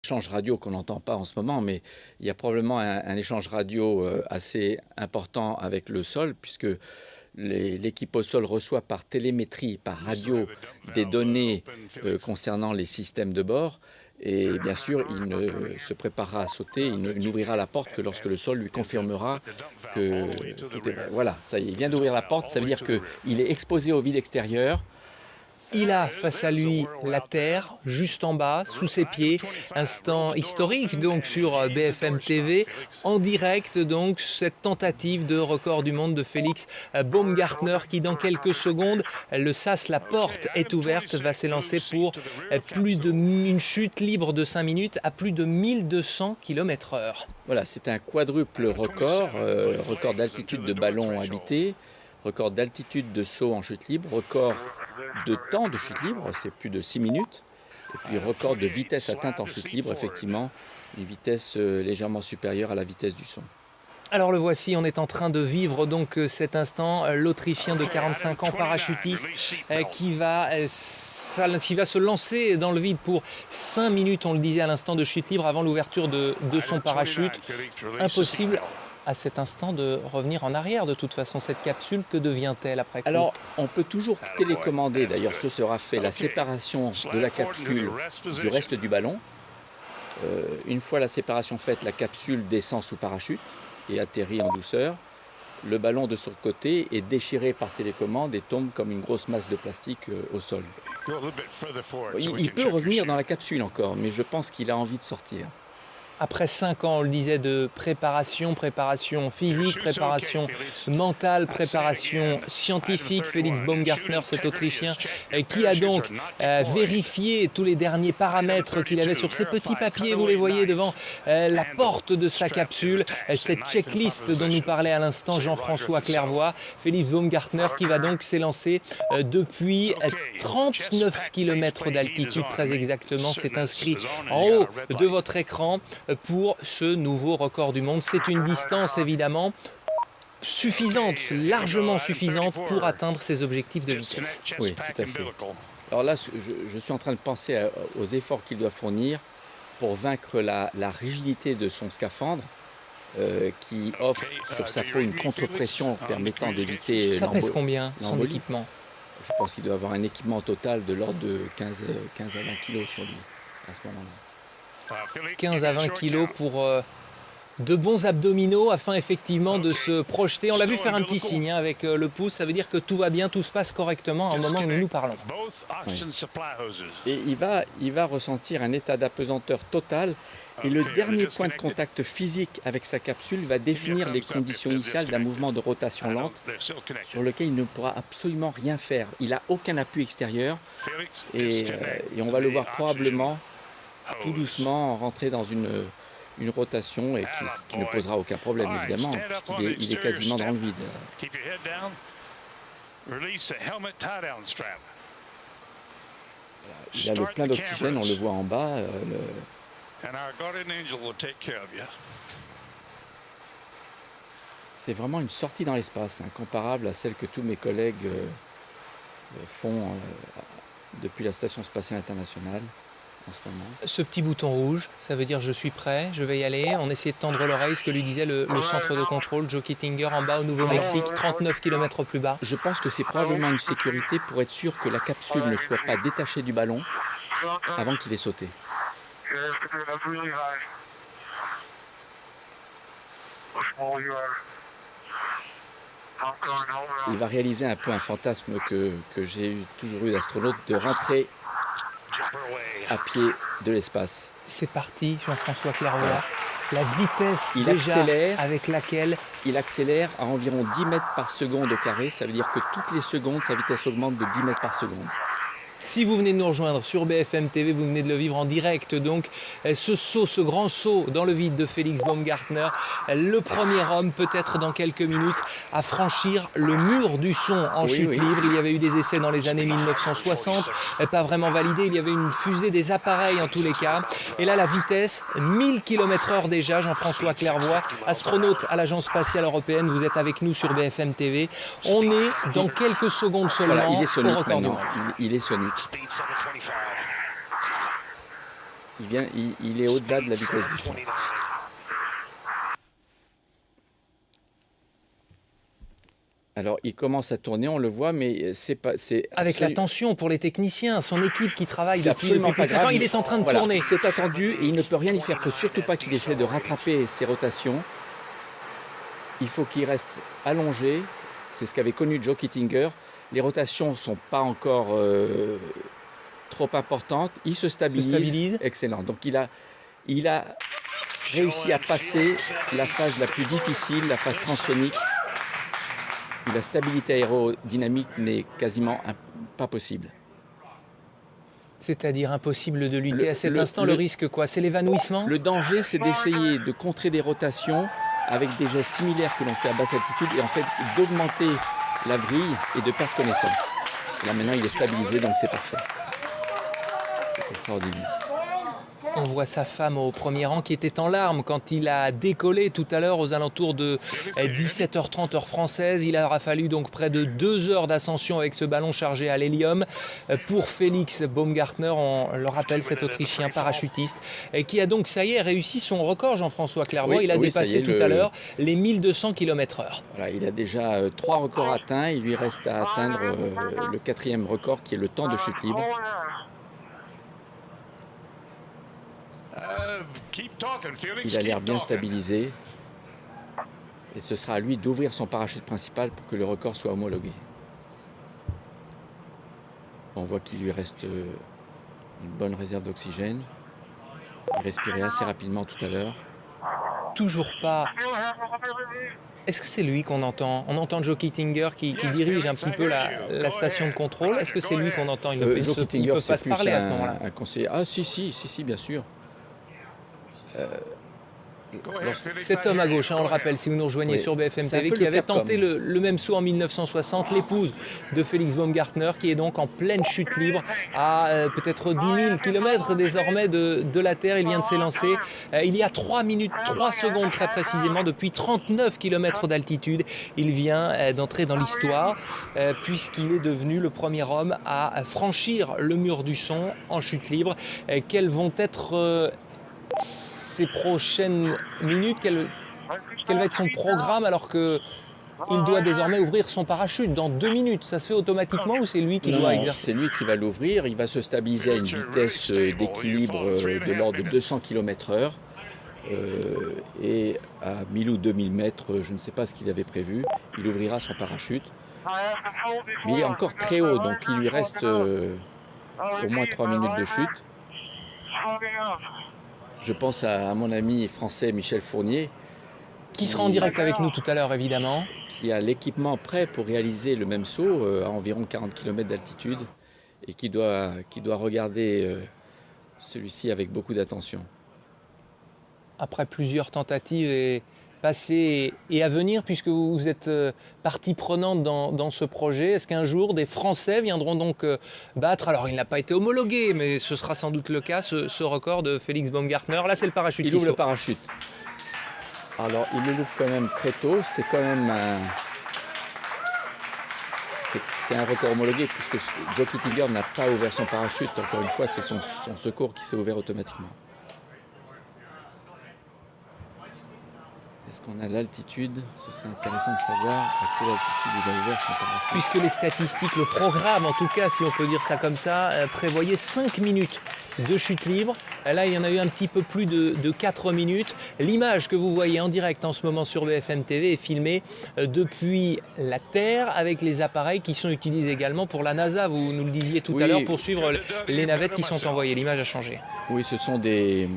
Échange radio qu'on n'entend pas en ce moment, mais il y a probablement un échange radio assez important avec le sol, puisque l'équipe au sol reçoit par télémétrie, par radio, des données concernant les systèmes de bord. Et bien sûr, il ne se préparera à sauter, il n'ouvrira la porte que lorsque le sol lui confirmera que tout est vrai. Voilà, ça y est, il vient d'ouvrir la porte, ça veut dire qu'il est exposé au vide extérieur. Il a face à lui la terre, juste en bas, sous ses pieds. Instant historique donc sur BFM TV, en direct donc cette tentative de record du monde de Félix Baumgartner qui dans quelques secondes, le sas, la porte est ouverte, va s'élancer pour une chute libre de 5 minutes à plus de 1200 km/h. Voilà, c'est un quadruple record, record d'altitude de ballon habité, record d'altitude de saut en chute libre, record de temps de chute libre, c'est plus de 6 minutes, et puis record de vitesse atteinte en chute libre, effectivement, une vitesse légèrement supérieure à la vitesse du son. Alors le voici, on est en train de vivre donc cet instant, l'Autrichien de 45 ans, parachutiste, qui va se lancer dans le vide pour 5 minutes, on le disait à l'instant, de chute libre avant l'ouverture de son parachute. Impossible à cet instant de revenir en arrière. De toute façon, cette capsule, que devient-elle après coup? Alors, on peut toujours télécommander. D'ailleurs, ce sera fait, la séparation de la capsule du reste du ballon. Une fois la séparation faite, la capsule descend sous parachute et atterrit en douceur. Le ballon de son côté est déchiré par télécommande et tombe comme une grosse masse de plastique au sol. Il peut revenir dans la capsule encore, mais je pense qu'il a envie de sortir. Après 5 ans, on le disait, de préparation physique, préparation mentale, préparation scientifique, Félix Baumgartner, cet Autrichien, qui a donc vérifié tous les derniers paramètres qu'il avait sur ses petits papiers, vous les voyez devant la porte de sa capsule, cette checklist dont nous parlait à l'instant Jean-François Clairvoy. Félix Baumgartner qui va donc s'élancer depuis 39 km d'altitude, très exactement, c'est inscrit en haut de votre écran pour ce nouveau record du monde. C'est une distance évidemment suffisante, largement suffisante pour atteindre ses objectifs de vitesse. Oui, tout à fait. Alors là, je suis en train de penser aux efforts qu'il doit fournir pour vaincre la rigidité de son scaphandre qui offre sur sa peau une contre-pression permettant d'éviter... Ça pèse combien, son équipement? Je pense qu'il doit avoir un équipement total de l'ordre de 15 à 20 kg sur lui à ce moment-là. 15 à 20 kilos pour de bons abdominaux afin effectivement de se projeter. On l'a vu faire un petit signe avec le pouce, ça veut dire que tout va bien, tout se passe correctement au moment où nous nous parlons. Oui. Et il va ressentir un état d'apesanteur total et le dernier point de contact physique avec sa capsule va définir les conditions initiales d'un mouvement de rotation lente sur lequel il ne pourra absolument rien faire. Il n'a aucun appui extérieur et on va le voir probablement tout doucement rentrer dans une rotation et qui ne posera aucun problème évidemment puisqu'il est quasiment dans le vide. Il a le plein d'oxygène, on le voit en bas. C'est vraiment une sortie dans l'espace, comparable à celle que tous mes collègues font depuis la Station spatiale internationale. En ce moment. Ce petit bouton rouge, ça veut dire je suis prêt, je vais y aller. On essayait de tendre l'oreille, ce que lui disait le centre de contrôle, Joe Kittinger, en bas au Nouveau-Mexique, 39 km plus bas. Je pense que c'est probablement une sécurité pour être sûr que la capsule ne soit pas détachée du ballon avant qu'il ait sauté. Il va réaliser un peu un fantasme que j'ai toujours eu d'astronaute, de rentrer à pied de l'espace. C'est parti, Jean-François Clairvoy. La vitesse avec laquelle... Il accélère à environ 10 mètres par seconde au carré. Ça veut dire que toutes les secondes, sa vitesse augmente de 10 mètres par seconde. Si vous venez de nous rejoindre sur BFM TV, vous venez de le vivre en direct. Donc, ce saut, ce grand saut dans le vide de Félix Baumgartner, le premier homme, peut-être dans quelques minutes, à franchir le mur du son en chute libre. Il y avait eu des essais dans les années 1960, pas vraiment validés. Il y avait une fusée des appareils en tous les cas. Et là, la vitesse, 1000 km/h déjà, Jean-François Clairvoy, astronaute à l'Agence spatiale européenne. Vous êtes avec nous sur BFM TV. On est dans quelques secondes seulement il est sonique au record du monde. Il est sonique. il est au-delà de la vitesse du son. Alors, il commence à tourner, on le voit, mais c'est pas... Avec la tension pour les techniciens, son équipe qui travaille depuis plus de 5 ans, il est en train de tourner. C'est attendu et il ne peut rien y faire. Il ne faut surtout pas qu'il essaie de rattraper ses rotations. Il faut qu'il reste allongé. C'est ce qu'avait connu Joe Kittinger. Les rotations ne sont pas encore trop importantes. Il se stabilise. Excellent. Donc, il a réussi à passer la phase la plus difficile, la phase transsonique. La stabilité aérodynamique n'est quasiment pas possible. C'est-à-dire impossible de lutter à cet instant. Le risque, quoi? C'est l'évanouissement? Le danger, c'est d'essayer de contrer des rotations avec des gestes similaires que l'on fait à basse altitude et en fait d'augmenter la vrille et de perdre connaissance. Là maintenant, il est stabilisé, donc c'est parfait. C'est extraordinaire. On voit sa femme au premier rang qui était en larmes quand il a décollé tout à l'heure aux alentours de 17h30 heure française. Il aura fallu donc près de 2 heures d'ascension avec ce ballon chargé à l'hélium pour Félix Baumgartner. On le rappelle, cet Autrichien parachutiste qui a donc, ça y est, réussi son record, Jean-François Clervoy. Il a dépassé tout à l'heure les 1200 km/h. Voilà, il a déjà 3 records atteints. Il lui reste à atteindre le 4e record qui est le temps de chute libre. Il a l'air bien stabilisé et ce sera à lui d'ouvrir son parachute principal pour que le record soit homologué. On voit qu'il lui reste une bonne réserve d'oxygène. Il respirait assez rapidement tout à l'heure. Toujours pas. Est-ce que c'est lui qu'on entend? On entend Joe Kittinger qui dirige un petit peu la station de contrôle. Est-ce que c'est lui qu'on entend? Il ne peut pas se parler à ce moment-là. Un conseiller. Ah si, bien sûr. Cet homme à gauche, on le rappelle, si vous nous rejoignez sur BFM TV, qui avait tenté le même saut en 1960, l'épouse de Félix Baumgartner, qui est donc en pleine chute libre à peut-être 10 000 km désormais de la Terre. Il vient de s'élancer il y a 3 minutes 3 secondes très précisément, depuis 39 km d'altitude. Il vient d'entrer dans l'histoire puisqu'il est devenu le premier homme à franchir le mur du son en chute libre. Quels vont être ces prochaines minutes, quel va être son programme alors qu'il doit désormais ouvrir son parachute dans 2 minutes? Ça se fait automatiquement ou c'est lui qui doit exercer? C'est lui qui va l'ouvrir. Il va se stabiliser à une vitesse d'équilibre de l'ordre de 200 km/h. Et à 1000 ou 2000 mètres, je ne sais pas ce qu'il avait prévu, il ouvrira son parachute. Mais il est encore très haut, donc il lui reste au moins 3 minutes de chute. Je pense à mon ami français Michel Fournier. Qui sera en direct avec nous tout à l'heure, évidemment. Qui a l'équipement prêt pour réaliser le même saut à environ 40 km d'altitude et qui doit regarder celui-ci avec beaucoup d'attention. Après plusieurs tentatives passées et à venir, puisque vous êtes partie prenante dans ce projet, est-ce qu'un jour des Français viendront donc battre, alors il n'a pas été homologué, mais ce sera sans doute le cas, ce record de Félix Baumgartner? Là, c'est le parachute. Il ouvre le parachute. Alors, il l'ouvre quand même très tôt. C'est quand même c'est un record homologué puisque Joe Kittinger n'a pas ouvert son parachute. Encore une fois, c'est son secours qui s'est ouvert automatiquement. Est-ce qu'on a l'altitude? Ce serait intéressant de savoir à quelle altitude il a ouvert son parachute. Puisque les statistiques, le programme en tout cas, si on peut dire ça comme ça, prévoyait 5 minutes de chute libre. Là, il y en a eu un petit peu plus de 4 minutes. L'image que vous voyez en direct en ce moment sur BFM TV est filmée depuis la Terre avec les appareils qui sont utilisés également pour la NASA. Vous nous le disiez tout à l'heure pour suivre les navettes qui sont envoyées. L'image a changé. Oui, ce sont des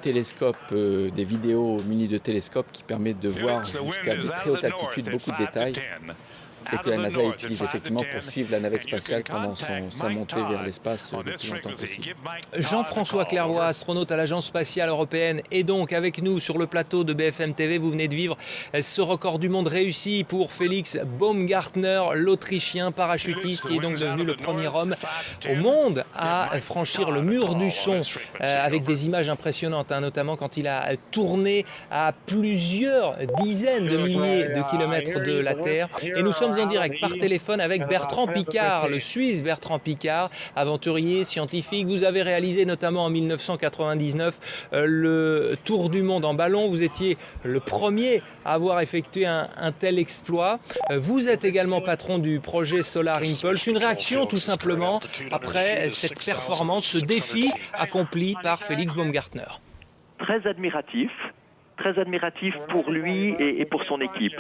télescopes, des vidéos munies de télescopes qui permettent de voir jusqu'à de très haute altitude beaucoup de détails et que la NASA utilise effectivement pour suivre la navette spatiale pendant sa montée vers l'espace le plus longtemps possible. Jean-François Clervoy, astronaute à l'Agence spatiale européenne, est donc avec nous sur le plateau de BFM TV. Vous venez de vivre ce record du monde réussi pour Félix Baumgartner, l'Autrichien parachutiste qui est donc devenu le premier homme au monde à franchir le mur du son avec des images impressionnantes, notamment quand il a tourné à plusieurs dizaines de milliers de kilomètres de la Terre. Et nous sommes sommes en direct par téléphone avec Bertrand Piccard, le Suisse Bertrand Piccard, aventurier, scientifique. Vous avez réalisé notamment en 1999 le tour du monde en ballon. Vous étiez le premier à avoir effectué un tel exploit. Vous êtes également patron du projet Solar Impulse. Une réaction tout simplement après cette performance, ce défi accompli par Félix Baumgartner. Très admiratif pour lui et pour son équipe.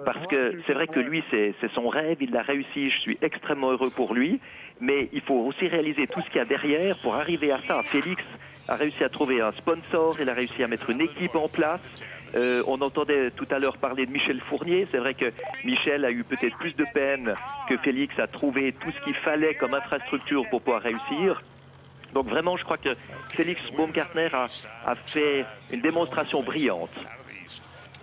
Parce que c'est vrai que lui, c'est son rêve, il l'a réussi, je suis extrêmement heureux pour lui, mais il faut aussi réaliser tout ce qu'il y a derrière pour arriver à ça. Félix a réussi à trouver un sponsor, il a réussi à mettre une équipe en place. On entendait tout à l'heure parler de Michel Fournier. C'est vrai que Michel a eu peut-être plus de peine que Félix à trouver tout ce qu'il fallait comme infrastructure pour pouvoir réussir. Donc vraiment, je crois que Félix Baumgartner a fait une démonstration brillante.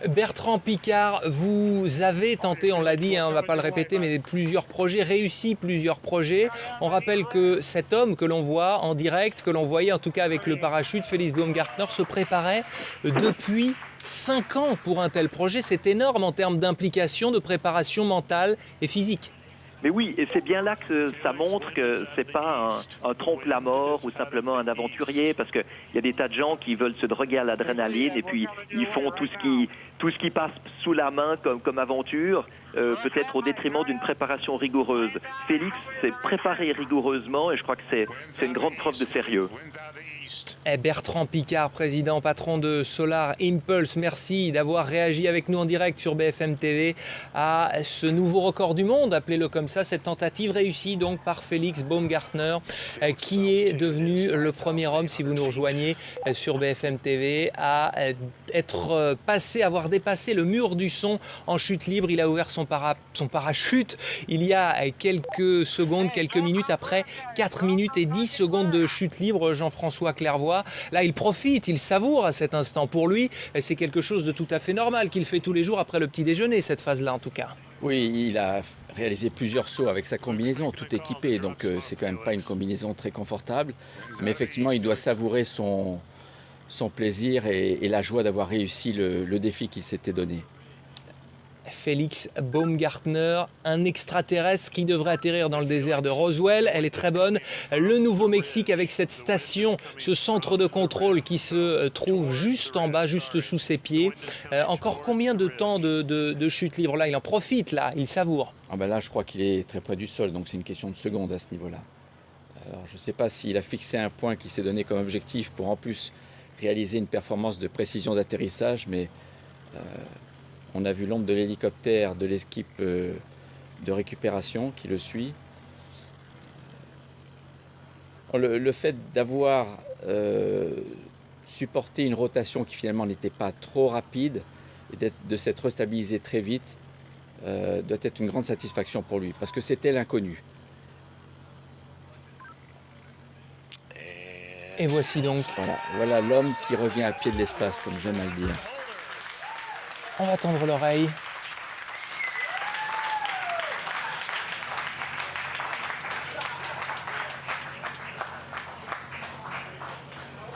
Bertrand Piccard, vous avez tenté, on l'a dit, on ne va pas le répéter, mais plusieurs projets, réussi plusieurs projets. On rappelle que cet homme que l'on voit en direct, que l'on voyait en tout cas avec le parachute, Félix Baumgartner, se préparait depuis 5 ans pour un tel projet. C'est énorme en termes d'implication, de préparation mentale et physique. Mais oui, et c'est bien là que ça montre que c'est pas un trompe-la-mort ou simplement un aventurier, parce qu'il y a des tas de gens qui veulent se droguer à l'adrénaline et puis ils font tout ce qui passe sous la main comme aventure, peut-être au détriment d'une préparation rigoureuse. Félix s'est préparé rigoureusement et je crois que c'est une grande preuve de sérieux. Bertrand Piccard, président, patron de Solar Impulse, merci d'avoir réagi avec nous en direct sur BFM TV à ce nouveau record du monde, appelez-le comme ça, cette tentative réussie donc par Félix Baumgartner, qui est devenu le premier homme, si vous nous rejoignez sur BFM TV, à être passé, avoir dépassé le mur du son en chute libre. Il a ouvert son parachute il y a quelques secondes, quelques minutes après 4 minutes et 10 secondes de chute libre, Jean-François Clairvoy. Là, il profite, il savoure à cet instant. Pour lui, c'est quelque chose de tout à fait normal qu'il fait tous les jours après le petit déjeuner, cette phase-là en tout cas. Oui, il a réalisé plusieurs sauts avec sa combinaison, tout équipé, donc c'est quand même pas une combinaison très confortable. Mais effectivement, il doit savourer son plaisir et la joie d'avoir réussi le défi qu'il s'était donné. Félix Baumgartner, un extraterrestre qui devrait atterrir dans le désert de Roswell. Elle est très bonne. Le Nouveau-Mexique avec cette station, ce centre de contrôle qui se trouve juste en bas, juste sous ses pieds. Encore combien de temps de chute libre là? Il en profite là, il savoure. Ah ben là, je crois qu'il est très près du sol, donc c'est une question de secondes à ce niveau-là. Alors, je ne sais pas s'il a fixé un point qu'il s'est donné comme objectif pour en plus réaliser une performance de précision d'atterrissage, mais on a vu l'ombre de l'hélicoptère de l'équipe de récupération qui le suit. Le fait d'avoir supporté une rotation qui finalement n'était pas trop rapide et de s'être restabilisé très vite doit être une grande satisfaction pour lui, parce que c'était l'inconnu. Et voici donc. Voilà l'homme qui revient à pied de l'espace, comme j'aime à le dire. On va tendre l'oreille.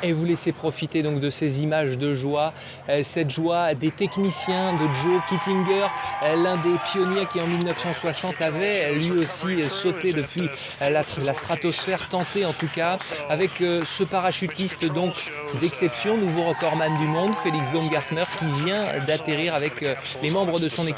Et vous laissez profiter donc de ces images de joie, cette joie des techniciens de Joe Kittinger, l'un des pionniers qui en 1960 avait lui aussi sauté depuis la stratosphère, tenté en tout cas, avec ce parachutiste donc d'exception, nouveau recordman du monde, Félix Baumgartner, qui vient d'atterrir avec les membres de son équipe.